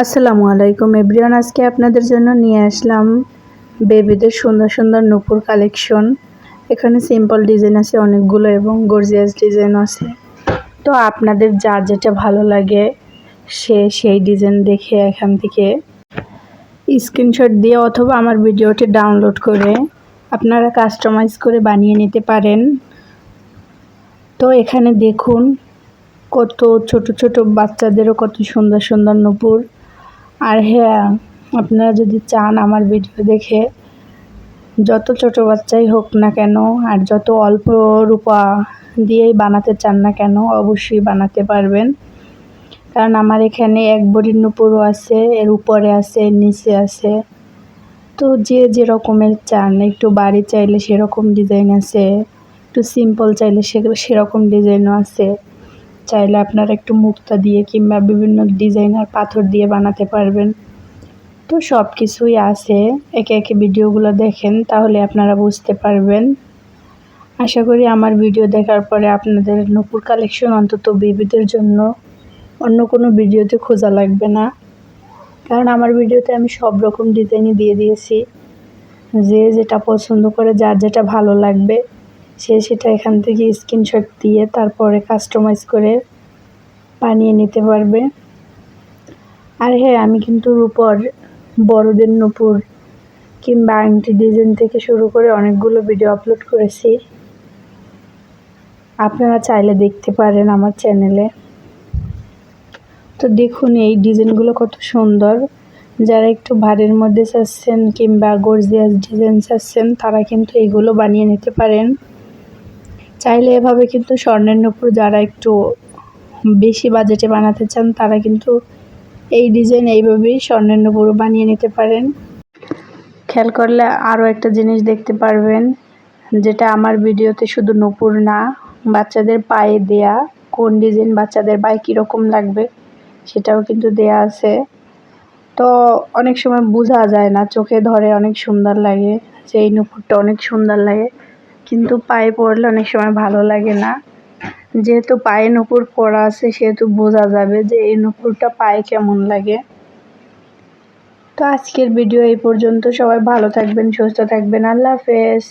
আসসালামু আলাইকুম এভরিওয়ান। আজকে আপনাদের জন্য নিয়ে আসলাম বেবিদের সুন্দর সুন্দর নূপুর কালেকশন। এখানে সিম্পল ডিজাইন আছে অনেকগুলো এবং গর্জিয়াস ডিজাইন আছে। তো আপনাদের যার যেটা ভালো লাগে সেই ডিজাইন দেখে এখান থেকে স্ক্রিনশট দিয়ে অথবা আমার ভিডিওটি ডাউনলোড করে আপনারা কাস্টমাইজ করে বানিয়ে নিতে পারেন। তো এখানে দেখুন কত ছোট ছোট বাচ্চাদেরও কত সুন্দর সুন্দর নূপুর। আর হ্যাঁ, আপনারা যদি চান আমার ভিডিও দেখে যত ছোট বাচ্চাই হোক না কেন আর যত অল্প রূপা দিয়েই বানাতে চান না কেন অবশ্যই বানাতে পারবেন। কারণ আমার এখানে এক ভরির নূপুরও আছে, এর উপরে আছে, এর নিচে আছে। তো যে রকমের চান, একটু বাড়ি চাইলে সেরকম ডিজাইন আছে, একটু সিম্পল চাইলে সেরকম ডিজাইনও আছে। চাইলে আপনারা একটু মুক্তা দিয়ে কিংবা বিভিন্ন ডিজাইনার পাথর দিয়ে বানাতে পারবেন। তো সব কিছুই আছে, একে একে ভিডিওগুলো দেখেন তাহলে আপনারা বুঝতে পারবেন। আশা করি আমার ভিডিও দেখার পরে আপনাদের নূপুর কালেকশন অন্তত বেবিদের জন্য অন্য কোনো ভিডিওতে খোঁজা লাগবে না। কারণ আমার ভিডিওতে আমি সব রকম ডিজাইনই দিয়ে দিয়েছি। যে যেটা পছন্দ করে, যার যেটা ভালো লাগবে সেটা এখান থেকে স্ক্রিনশট দিয়ে তারপরে কাস্টমাইজ করে বানিয়ে নিতে পারবে। আর হ্যাঁ, আমি কিন্তু রূপর বড়দের নূপুর কিংবা আংটি ডিজাইন থেকে শুরু করে অনেকগুলো ভিডিও আপলোড করেছি, আপনারা চাইলে দেখতে পারেন আমার চ্যানেলে। তো দেখুন এই ডিজাইনগুলো কত সুন্দর। যারা একটু ভারীর মধ্যে চাচ্ছেন কিংবা গর্জিয়াস ডিজাইন চাচ্ছেন তারা কিন্তু এইগুলো বানিয়ে নিতে পারেন। চাইলে এভাবে কিন্তু স্বর্ণের নূপুর যারা একটু বেশি বাজেটে বানাতে চান তারা কিন্তু এই ডিজাইন এইভাবেই স্বর্ণের নূপুর বানিয়ে নিতে পারেন। খেয়াল করলে আরও একটা জিনিস দেখতে পারবেন, যেটা আমার ভিডিওতে শুধু নূপুর না, বাচ্চাদের পায়ে দেয়া কোন ডিজাইন বাচ্চাদের পায়ে কীরকম লাগবে সেটাও কিন্তু দেয়া আছে। তো অনেক সময় বোঝা যায় না, চোখে ধরে অনেক সুন্দর লাগে যে এই নূপুরটা অনেক সুন্দর লাগে, কিন্তু পায়ে পরলে অনেক সময় ভালো লাগে না। যেহেতু পায়ে নূপুর পরা আছে সেহেতু বোঝা যাবে যে এই নূপুরটা পায়ে কেমন লাগে। তো আজকের ভিডিও এই পর্যন্ত। সবাই ভালো থাকবেন, সুস্থ থাকবেন। আল্লাহ হাফেজ।